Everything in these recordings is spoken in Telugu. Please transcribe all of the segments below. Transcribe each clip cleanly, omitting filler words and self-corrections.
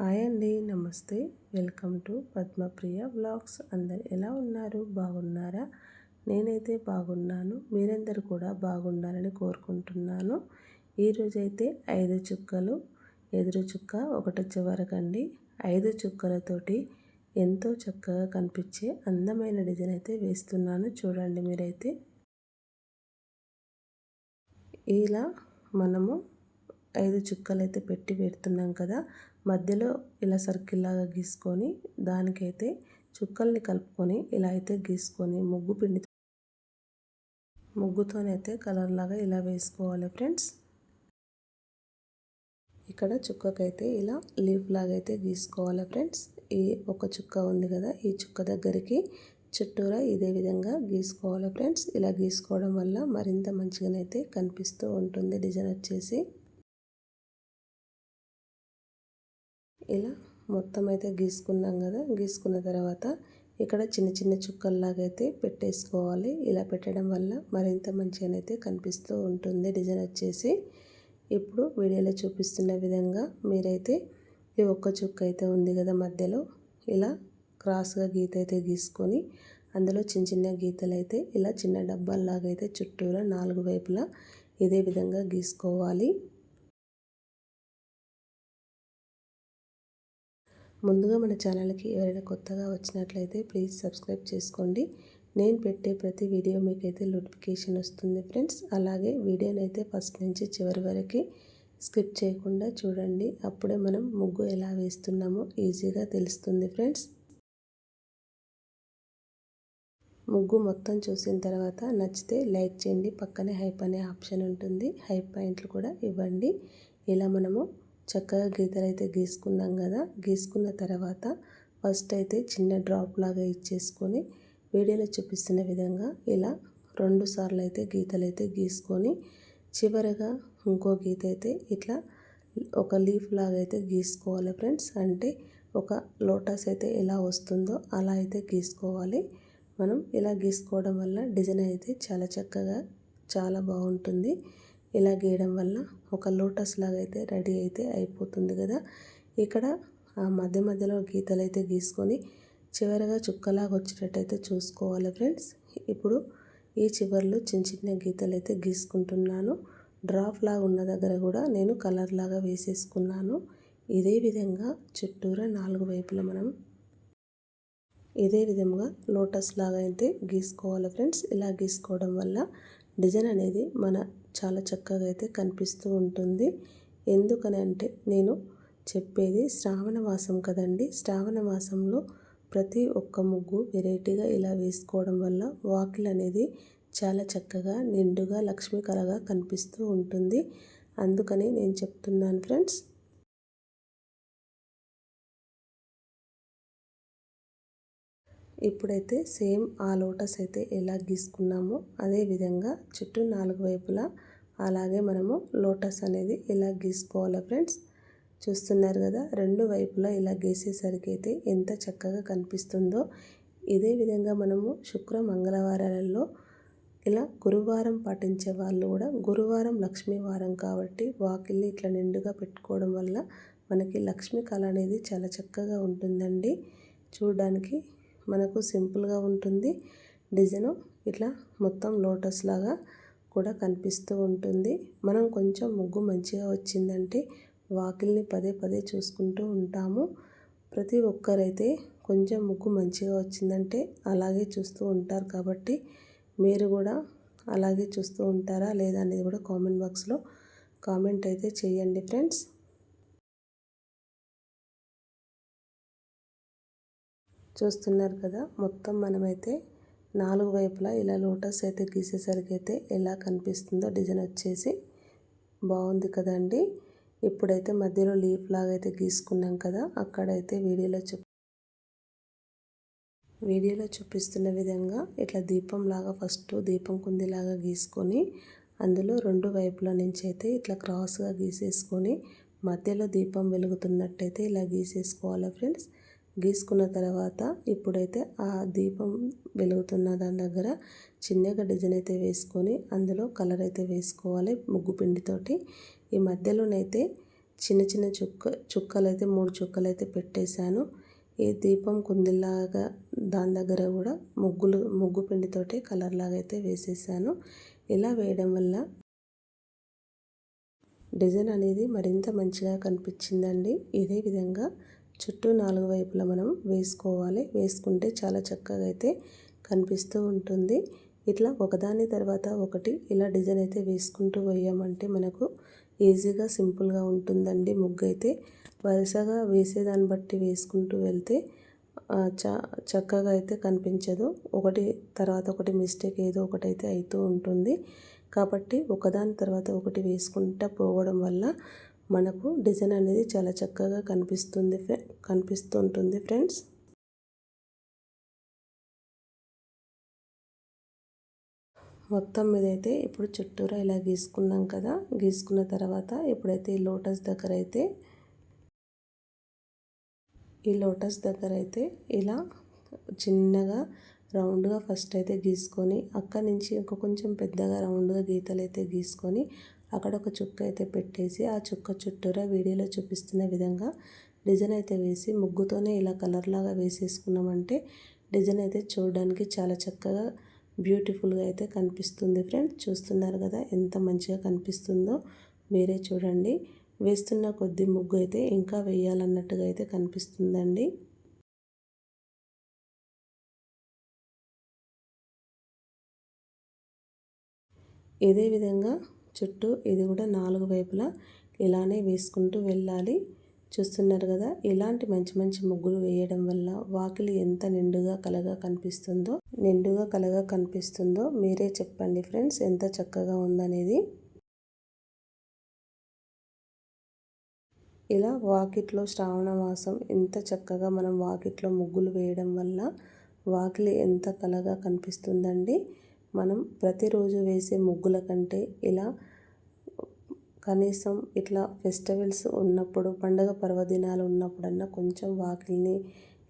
హాయ్ అండి, నమస్తే. Welcome to Padmapriya vlogs. అందరు ఎలా ఉన్నారు? బాగున్నారా? నేనైతే బాగున్నాను. మీరందరూ కూడా బాగుండాలని కోరుకుంటున్నాను. ఈరోజైతే 5 చుక్కలు ఎదురు చుక్క ఒకటొచ్చే వరకండి 5 చుక్కలతోటి ఎంతో చక్కగా కనిపించే అందమైన డిజైన్ అయితే వేస్తున్నాను. చూడండి మీరైతే ఇలా మనము 5 చుక్కలు అయితే పెట్టి పెడుతున్నాం కదా. మధ్యలో ఇలా సర్కిల్ లాగా గీసుకొని దానికైతే చుక్కల్ని కలుపుకొని ఇలా అయితే గీసుకొని ముగ్గుతోనైతే కలర్ లాగా ఇలా వేసుకోవాలి ఫ్రెండ్స్. ఇక్కడ చుక్కకైతే ఇలా లీఫ్ లాగా అయితే గీసుకోవాలి ఫ్రెండ్స్. ఈ ఒక చుక్క ఉంది కదా, ఈ చుక్క దగ్గరికి చుట్టూరా ఇదే విధంగా గీసుకోవాలి ఫ్రెండ్స్. ఇలా గీసుకోవడం వల్ల మరింత మంచిగానైతే కనిపిస్తూ ఉంటుంది డిజైన్ వచ్చేసి. ఇలా మొత్తం అయితే గీసుకున్నాం కదా. గీసుకున్న తర్వాత ఇక్కడ చిన్న చిన్న చుక్కల్లాగా అయితే పెట్టేసుకోవాలి. ఇలా పెట్టడం వల్ల మరింత మంచిగానైతే కనిపిస్తూ ఉంటుంది డిజైన్ వచ్చేసి. ఇప్పుడు వీడియోలో చూపిస్తున్న విధంగా మీరైతే ఈ ఒక్క చుక్క అయితే ఉంది కదా మధ్యలో, ఇలా క్రాస్గా గీత అయితే గీసుకొని అందులో చిన్న చిన్న గీతలు అయితే ఇలా చిన్న డబ్బాల్లాగా అయితే చుట్టూరా 4 వైపులా ఇదే విధంగా గీసుకోవాలి. ముందుగా మన ఛానల్కి ఎవరైనా కొత్తగా వచ్చినట్లయితే ప్లీజ్ సబ్స్క్రైబ్ చేసుకోండి. నేను పెట్టే ప్రతి వీడియో మీకైతే నోటిఫికేషన్ వస్తుంది ఫ్రెండ్స్. అలాగే వీడియోనైతే ఫస్ట్ నుంచి చివరి వరకు స్కిప్ చేయకుండా చూడండి. అప్పుడే మనం ముగ్గు ఎలా వేస్తున్నామో ఈజీగా తెలుస్తుంది ఫ్రెండ్స్. ముగ్గు మొత్తం చూసిన తర్వాత నచ్చితే లైక్ చేయండి. పక్కనే హైప్ అనే ఆప్షన్ ఉంటుంది, హైప్ పాయింట్లు కూడా ఇవ్వండి. ఇలా మనము చక్కగా గీతలు అయితే గీసుకున్నాం కదా. గీసుకున్న తర్వాత ఫస్ట్ అయితే చిన్న డ్రాప్ లాగా ఇచ్చేసుకొని వీడియోలో చూపిస్తున్న విధంగా ఇలా 2 సార్లు అయితే గీతలు అయితే గీసుకొని చివరగా ఇంకో గీత అయితే ఇట్లా ఒక లీఫ్ లాగా అయితే గీసుకోవాలి ఫ్రెండ్స్. అంటే ఒక లోటస్ అయితే ఎలా వస్తుందో అలా అయితే గీసుకోవాలి. మనం ఇలా గీసుకోవడం వల్ల డిజైన్ అయితే చాలా చక్కగా చాలా బాగుంటుంది. ఇలా గీయడం వల్ల ఒక లోటస్ లాగా అయితే రెడీ అయితే అయిపోతుంది కదా. ఇక్కడ ఆ మధ్య మధ్యలో గీతలు అయితే గీసుకొని చివరగా చుక్కలాగా వచ్చేటట్టయితే చూసుకోవాలి ఫ్రెండ్స్. ఇప్పుడు ఈ చివర్లో చిన్న చిన్న గీతలు అయితే గీసుకుంటున్నాను. డ్రాప్ లాగా ఉన్న దగ్గర కూడా నేను కలర్ లాగా వేసేసుకున్నాను. ఇదే విధంగా చుట్టూరా 4 వైపులా మనం ఇదే విధంగా లోటస్ లాగా అయితే గీసుకోవాలి ఫ్రెండ్స్. ఇలా గీసుకోవడం వల్ల డిజైన్ అనేది చాలా చక్కగా అయితే కనిపిస్తూ ఉంటుంది. ఎందుకని అంటే నేను చెప్పేది శ్రావణ మాసం కదండి. శ్రావణ మాసంలో ప్రతి ఒక్క ముగ్గు వెరైటీగా ఇలా వేసుకోవడం వల్ల వాకిల్ అనేది చాలా చక్కగా నిండుగా లక్ష్మీకరగా కనిపిస్తూ ఉంటుంది. అందుకని నేను చెప్తున్నాను ఫ్రెండ్స్. ఇప్పుడైతే సేమ్ ఆ లోటస్ అయితే ఎలా గీసుకున్నామో అదే విధంగా చుట్టూ 4 వైపులా అలాగే మనము లోటస్ అనేది ఇలా గీసుకోవాలి ఫ్రెండ్స్. చూస్తున్నారు కదా, 2 వైపులా ఇలా గీసేసరికి అయితే ఎంత చక్కగా కనిపిస్తుందో. ఇదే విధంగా మనము శుక్ర మంగళవారాలలో ఇలా గురువారం పాటించే వాళ్ళు కూడా గురువారం లక్ష్మీవారం కాబట్టి వాకిల్ని ఇట్లా నిండుగా పెట్టుకోవడం వల్ల మనకి లక్ష్మీ కళ అనేది చాలా చక్కగా ఉంటుందండి. చూడడానికి మనకు సింపుల్గా ఉంటుంది. డిజైన్ ఇట్లా మొత్తం లోటస్ లాగా కూడా కనిపిస్తూ ఉంటుంది. మనం కొంచెం ముగ్గు మంచిగా వచ్చిందంటే వాకిల్ని పదే పదే చూసుకుంటూ ఉంటాము. ప్రతి ఒక్కరైతే కొంచెం ముగ్గు మంచిగా వచ్చిందంటే అలాగే చూస్తూ ఉంటారు. కాబట్టి మీరు కూడా అలాగే చూస్తూ ఉంటారా లేదా అనేది కూడా కామెంట్ బాక్స్లో కామెంట్ అయితే చేయండి ఫ్రెండ్స్. చూస్తున్నారు కదా, మొత్తం మనమైతే 4 వైపులా ఇలా లోటస్ అయితే గీసేసరికి అయితే ఎలా కనిపిస్తుందో డిజైన్ వచ్చేసి బాగుంది కదండి. ఇప్పుడైతే మధ్యలో లీఫ్ లాగా అయితే గీసుకున్నాం కదా, అక్కడైతే వీడియోలో చూపిస్తున్న విధంగా ఇట్లా దీపం లాగా ఫస్ట్ దీపం కుందిలాగా గీసుకొని అందులో 2 వైపుల నుంచి అయితే ఇట్లా క్రాస్గా గీసేసుకొని మధ్యలో దీపం వెలుగుతున్నట్టయితే ఇలా గీసేసుకోవాలి ఫ్రెండ్స్. గీసుకున్న తర్వాత ఇప్పుడైతే ఆ దీపం వెలుగుతున్న దాని దగ్గర చిన్నగా డిజైన్ అయితే వేసుకొని అందులో కలర్ అయితే వేసుకోవాలి ముగ్గు పిండితోటి. ఈ మధ్యలోనైతే చిన్న చిన్న చుక్కలైతే 3 చుక్కలైతే పెట్టేశాను. ఈ దీపం కుందిలాగా దాని దగ్గర కూడా ముగ్గు పిండితోటి కలర్ లాగా అయితే వేసేసాను. ఇలా వేయడం వల్ల డిజైన్ అనేది మరింత మంచిగా కనిపించిందండి. ఇదే విధంగా చుట్టూ 4 వైపులా మనం వేసుకోవాలి. వేసుకుంటే చాలా చక్కగా అయితే కనిపిస్తూ ఉంటుంది. ఇట్లా ఒకదాని తర్వాత ఒకటి ఇలా డిజైన్ అయితే వేసుకుంటూ పోయామంటే మనకు ఈజీగా సింపుల్గా ఉంటుందండి. ముగ్గు అయితే వరుసగా వేసేదాన్ని బట్టి వేసుకుంటూ వెళ్తే చక్కగా అయితే కనిపించదు. ఒకటి తర్వాత ఒకటి మిస్టేక్ ఏదో ఒకటి అయితే అవుతూ ఉంటుంది. కాబట్టి ఒకదాని తర్వాత ఒకటి వేసుకుంటూ పోవడం వల్ల మనకు డిజైన్ అనేది చాలా చక్కగా కనిపిస్తుంటుంది ఫ్రెండ్స్. మొత్తం మీదైతే ఇప్పుడు చుట్టూరా ఇలా గీసుకున్నాం కదా. గీసుకున్న తర్వాత ఇప్పుడైతే ఈ లోటస్ దగ్గర అయితే ఇలా చిన్నగా రౌండ్గా ఫస్ట్ అయితే గీసుకొని అక్కడి నుంచి కొంచెం పెద్దగా రౌండ్గా గీతలు అయితే గీసుకొని అక్కడ ఒక చుక్క అయితే పెట్టేసి ఆ చుక్క చుట్టూరా వీడియోలో చూపిస్తున్న విధంగా డిజైన్ అయితే వేసి ముగ్గుతోనే ఇలా కలర్ లాగా వేసేసుకున్నామంటే డిజైన్ అయితే చూడడానికి చాలా చక్కగా బ్యూటిఫుల్గా అయితే కనిపిస్తుంది ఫ్రెండ్స్. చూస్తున్నారు కదా ఎంత మంచిగా కనిపిస్తుందో. మీరే చూడండి. వేస్తున్న కొద్ది ముగ్గు అయితే ఇంకా వేయాలన్నట్టుగా అయితే కనిపిస్తుందండి. ఇదే విధంగా చుట్టూ ఇది కూడా 4 వైపులా ఇలానే వేసుకుంటూ వెళ్ళాలి. చూస్తున్నారు కదా. ఇలాంటి మంచి మంచి ముగ్గులు వేయడం వల్ల వాకిలి ఎంత నిండుగా కనిపిస్తుందో మీరే చెప్పండి ఫ్రెండ్స్. ఎంత చక్కగా ఉందనేది. ఇలా వాకిట్లో శ్రావణ మాసం ఎంత చక్కగా మనం వాకిట్లో ముగ్గులు వేయడం వల్ల వాకిలి ఎంత కళగా కనిపిస్తుందండి. మనం ప్రతిరోజు వేసే ముగ్గుల కంటే ఇలా కనీసం ఇట్లా ఫెస్టివల్స్ ఉన్నప్పుడు పండగ పర్వదినాలు ఉన్నప్పుడన్నా కొంచెం వాకిలిని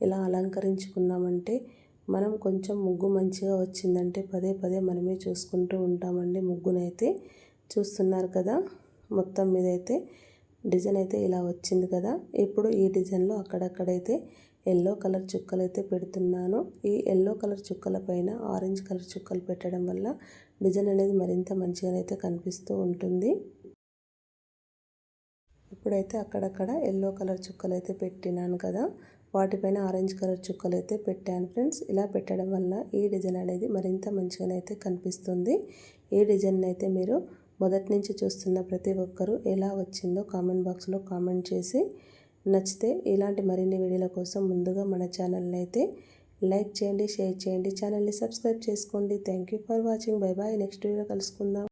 ఇలా అలంకరించుకున్నామంటే మనం కొంచెం ముగ్గు మంచిగా వచ్చిందంటే పదే పదే మనమే చూసుకుంటూ ఉంటామండి. ముగ్గునైతే చూస్తున్నారు కదా. మొత్తం మీద అయితే డిజైన్ అయితే ఇలా వచ్చింది కదా. ఇప్పుడు ఈ డిజైన్లో అక్కడక్కడైతే ఎల్లో కలర్ చుక్కలు అయితే పెడుతున్నాను. ఈ ఎల్లో కలర్ చుక్కల పైన ఆరెంజ్ కలర్ చుక్కలు పెట్టడం వల్ల డిజైన్ అనేది మరింత మంచిగానైతే కనిపిస్తూ ఉంటుంది. ఇప్పుడైతే అక్కడక్కడ ఎల్లో కలర్ చుక్కలు అయితే పెట్టినాను కదా. వాటిపైన ఆరెంజ్ కలర్ చుక్కలు అయితే పెట్టాను ఫ్రెండ్స్. ఇలా పెట్టడం వల్ల ఈ డిజైన్ అనేది మరింత మంచిగానైతే కనిపిస్తుంది. ఈ డిజైన్ అయితే మీరు మొదటి నుంచి చూస్తున్న ప్రతి ఒక్కరూ ఎలా వచ్చిందో కామెంట్ బాక్స్లో కామెంట్ చేసి నచ్చితే ఇలాంటి మరిన్ని వీడియోల కోసం ముందుగా మన ఛానల్ని అయితే లైక్ చేయండి, షేర్ చేయండి, ఛానల్ని సబ్స్క్రైబ్ చేసుకోండి. Thank you for watching. Bye bye. Next video కలుసుకుందాం.